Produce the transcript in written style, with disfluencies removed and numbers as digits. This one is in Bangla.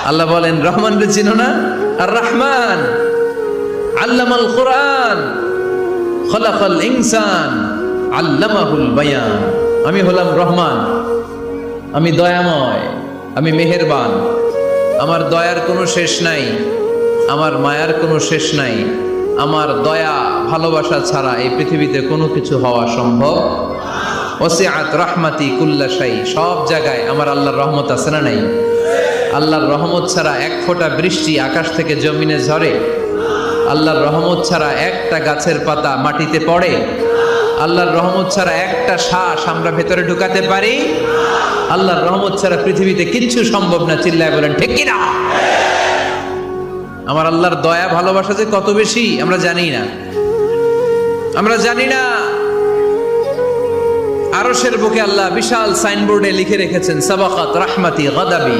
আল্লাহ বলেন রহমান রে চিনো না? আর রহমান আল্লামাল কোরআন খলাকাল ইনসান আল্লামাহুল বায়ান। আমি হলাম রহমান, আমি দয়াময়, আমি মেহেরবান। আমার দয়ার কোনো শেষ নাই, আমার মায়ার কোনো শেষ নাই। আমার দয়া ভালোবাসা ছাড়া এই পৃথিবীতে কোনো কিছু হওয়া সম্ভব। ওসিআত রাহমাতি কুল্লা শাই, সব জায়গায় আমার আল্লাহর রহমত আছে না নাই? আল্লাহর রহমত ছাড়া এক ফোঁটা বৃষ্টি আকাশ থেকে জমিনে ঝরে? আল্লাহর রহমত ছাড়া একটা গাছের পাতা মাটিতে পড়ে? আল্লাহর রহমত ছাড়া একটা শ্বাস আমরা ভেতরে ঢুকাতে পারি? আল্লাহর রহমত ছাড়া পৃথিবীতে কিচ্ছু সম্ভব না। চিল্লায় বলেন ঠিক কি না? আমার আল্লাহর দয়া ভালোবাসা যে কত বেশি আমরা জানি না, আমরা জানি না। আরশের বুকে আল্লাহ বিশাল সাইনবোর্ডে লিখে রেখেছেন সাবাকাত রাহমাতি গাদাবি।